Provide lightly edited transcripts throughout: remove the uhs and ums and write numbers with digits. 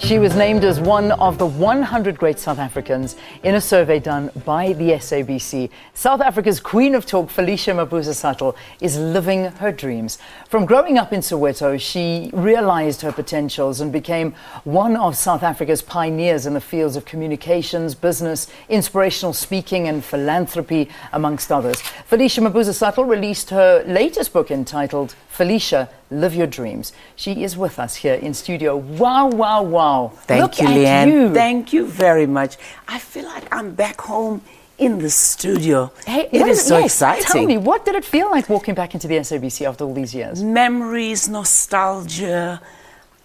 She was named as one of the 100 great South Africans in a survey done by the SABC. South Africa's Queen of Talk, Felicia Mabuza-Suttle, is living her dreams. From growing up in Soweto, she realized her potentials and became one of South Africa's pioneers in the fields of communications, business, inspirational speaking and philanthropy, amongst others. Felicia Mabuza-Suttle released her latest book entitled Felicia, Live Your Dreams. She is with us here in studio. Wow, wow, wow. Thank you, Leanne. Thank you very much. I feel like I'm back home in the studio. Hey, it is so exciting. Tell me, what did it feel like walking back into the SABC after all these years? Memories, nostalgia.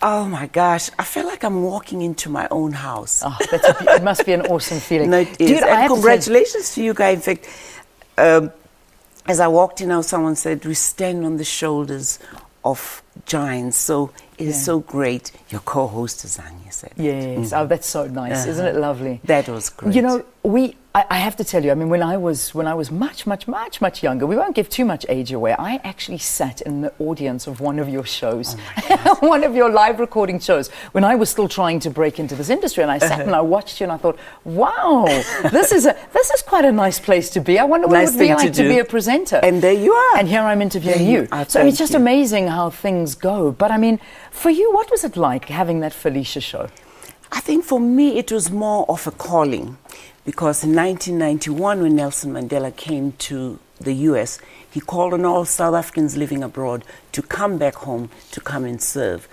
Oh my gosh, I feel like I'm walking into my own house. Oh, it must be an awesome feeling. No, it is. Dude, and congratulations to you guys. In fact, as I walked in, someone said, we stand on the shoulders of giants. So it is so great. Your co-host is Zanya said. Yes, oh, that's so nice. Isn't it lovely? That was great. You know, I have to tell you, I mean, when I was much younger, we won't give too much age away. I actually sat in the audience of one of your shows, one of your live recording shows, when I was still trying to break into this industry. And I sat and I watched you and I thought, wow, this is quite a nice place to be. I wonder what it would be like to be a presenter. And there you are. And here I'm interviewing you. So it's just amazing how things go. But I mean, for you, what was it like having that Felicia show? I think for me, it was more of a calling. Because in 1991, when Nelson Mandela came to the US, he called on all South Africans living abroad to come back home, to come and serve.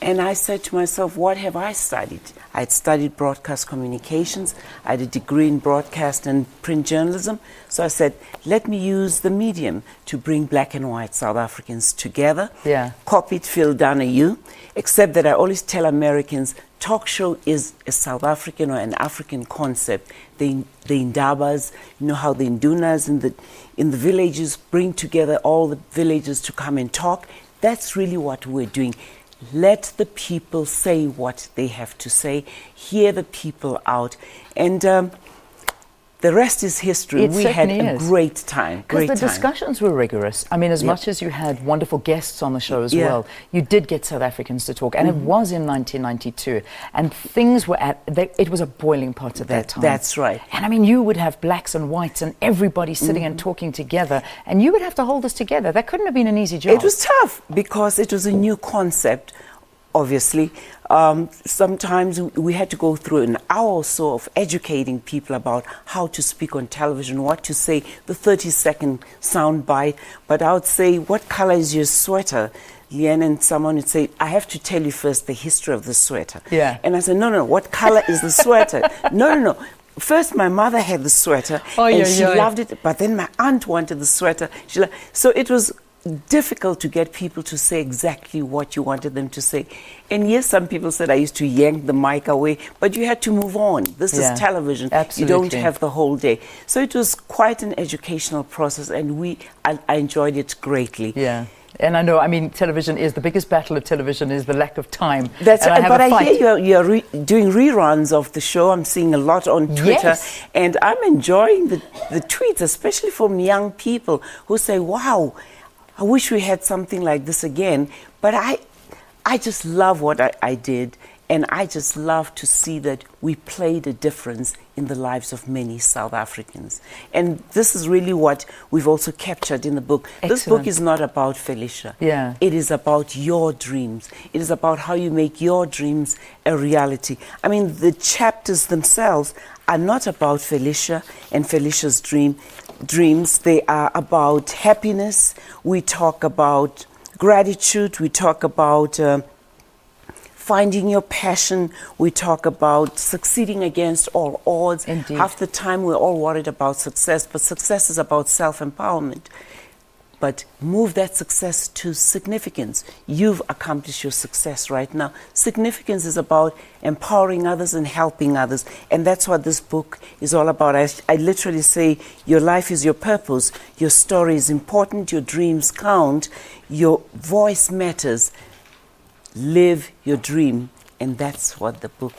And I said to myself, what have I studied? I had studied broadcast communications. I had a degree in broadcast and print journalism. So I said, let me use the medium to bring black and white South Africans together. Yeah. Copied Phil Donahue, except that I always tell Americans, talk show is a South African or an African concept. The Indabas, you know how the Indunas in the villages bring together all the villagers to come and talk. That's really what we're doing. Let the people say what they have to say. Hear the people out. And the rest is history. We had a great time. Because the discussions were rigorous. I mean, as much as you had wonderful guests on the show as well, you did get South Africans to talk. And it was in 1992. And things were it was a boiling pot at that time. That's right. And I mean, you would have blacks and whites and everybody sitting and talking together. And you would have to hold this together. That couldn't have been an easy job. It was tough because it was a new concept, obviously. Sometimes we had to go through an hour or so of educating people about how to speak on television, what to say, the 30-second sound bite. But I would say, what color is your sweater? Leanne, and someone would say, I have to tell you first the history of the sweater. Yeah. And I said, no, what color is the sweater? No. First, my mother had the sweater, and she loved it. But then my aunt wanted the sweater. So it was difficult to get people to say exactly what you wanted them to say. And yes, some people said I used to yank the mic away, but you had to move on. This is television. Absolutely. You don't have the whole day. So it was quite an educational process, and I enjoyed it greatly. Yeah. And I know, I mean, television is the biggest battle of television is the lack of time. That's right. But I hear you're doing reruns of the show. I'm seeing a lot on Twitter. And I'm enjoying the tweets, especially from young people who say, wow, I wish we had something like this again. But I just love what I did. And I just love to see that we played a difference in the lives of many South Africans. And this is really what we've also captured in the book. Excellent. This book is not about Felicia. Yeah. It is about your dreams. It is about how you make your dreams a reality. I mean, the chapters themselves are not about Felicia and Felicia's dreams. They are about happiness. We talk about gratitude. We talk about finding your passion. We talk about succeeding against all odds. Indeed. Half the time we're all worried about success, but success is about self-empowerment. But move that success to significance. You've accomplished your success right now. Significance is about empowering others and helping others. And that's what this book is all about. I literally say your life is your purpose. Your story is important. Your dreams count. Your voice matters. Live your dream And that's what the book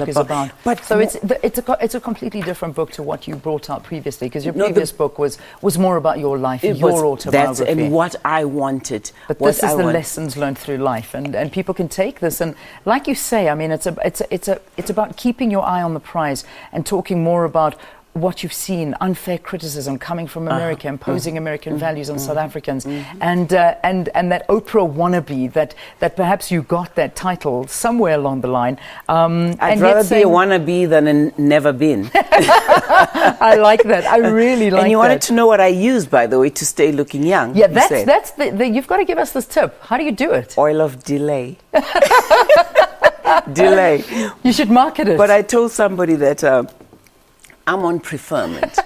is about. But so it's a completely different book to what you brought out previously, because your previous book was more about your life, your autobiography. That's and what I wanted. But this is the lessons learned through life, and people can take this. And like you say, I mean, it's about keeping your eye on the prize and talking more about what you've seen, unfair criticism coming from America, imposing American values on South Africans, and that Oprah wannabe, that perhaps you got that title somewhere along the line. I'd rather be a wannabe than a never been. I like that. I really like that. And you wanted to know what I use, by the way, to stay looking young. Yeah, that's you've got to give us this tip. How do you do it? Oil of delay. Delay. You should market it. But I told somebody that I'm on preferment.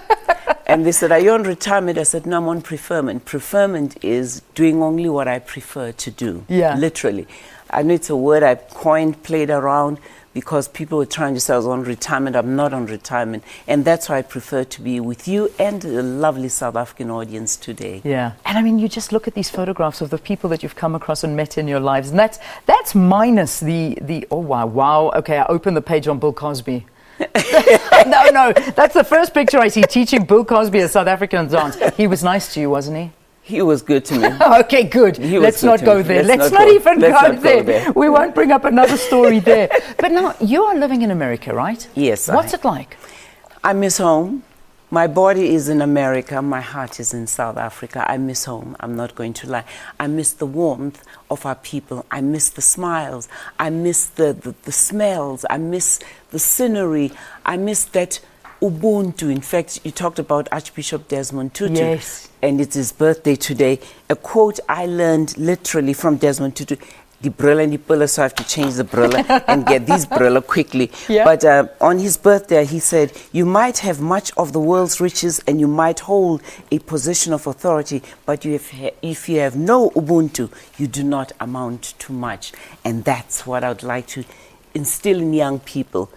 And they said, are you on retirement? I said, no, I'm on preferment. Preferment is doing only what I prefer to do. Yeah. Literally. I know it's a word I coined, played around, because people were trying to say I was on retirement. I'm not on retirement. And that's why I prefer to be with you and the lovely South African audience today. Yeah. And I mean, you just look at these photographs of the people that you've come across and met in your lives. And that's minus the oh, wow. Okay, I opened the page on Bill Cosby. No, that's the first picture I see, teaching Bill Cosby a South African dance. He was nice to you, wasn't he? He was good to me. Okay, good. Let's not go there. Let's not even go there. We won't bring up another story there. But now, you are living in America, right? Yes. What's it like? I miss home. My body is in America. My heart is in South Africa. I miss home. I'm not going to lie. I miss the warmth of our people. I miss the smiles. I miss the smells. I miss the scenery. I miss that Ubuntu. In fact, you talked about Archbishop Desmond Tutu. Yes. And it's his birthday today. A quote I learned literally from Desmond Tutu. The brilla and the brilla, so I have to change the brilla and get these brilla quickly. Yeah. But on his birthday, he said, you might have much of the world's riches and you might hold a position of authority, but if you have no Ubuntu, you do not amount to much. And that's what I would like to instill in young people.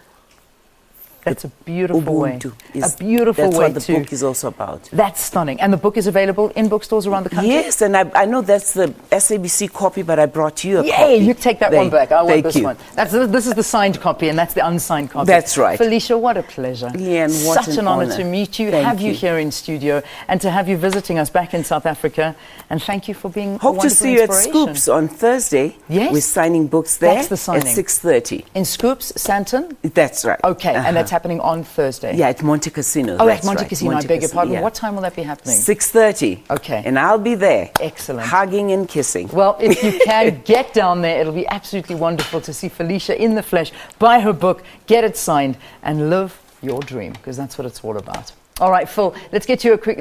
That's a beautiful way. That's what the book is also about. That's stunning. And the book is available in bookstores around the country? Yes, and I know that's the SABC copy, but I brought you a copy. Yay, you take that one back. I want this you. one. This is the signed copy, and that's the unsigned copy. That's right. Felicia, what a pleasure. Yeah, and what Such an honor to meet you, have you here in studio, and to have you visiting us back in South Africa. And thank you for being Hope to see you at Scoops on Thursday. Yes. We're signing books there. That's the signing. At 6:30. In Scoops, Sandton? That's right. Okay, and that's happening on Thursday. Yeah, at Monte Casino. Oh, at Monte Casino, I beg your pardon. Yeah. What time will that be happening? 6:30. Okay. And I'll be there. Excellent. Hugging and kissing. Well, if you can get down there, it'll be absolutely wonderful to see Felicia in the flesh, buy her book, get it signed, and live your dream, because that's what it's all about. All right, Phil, let's get you a quick...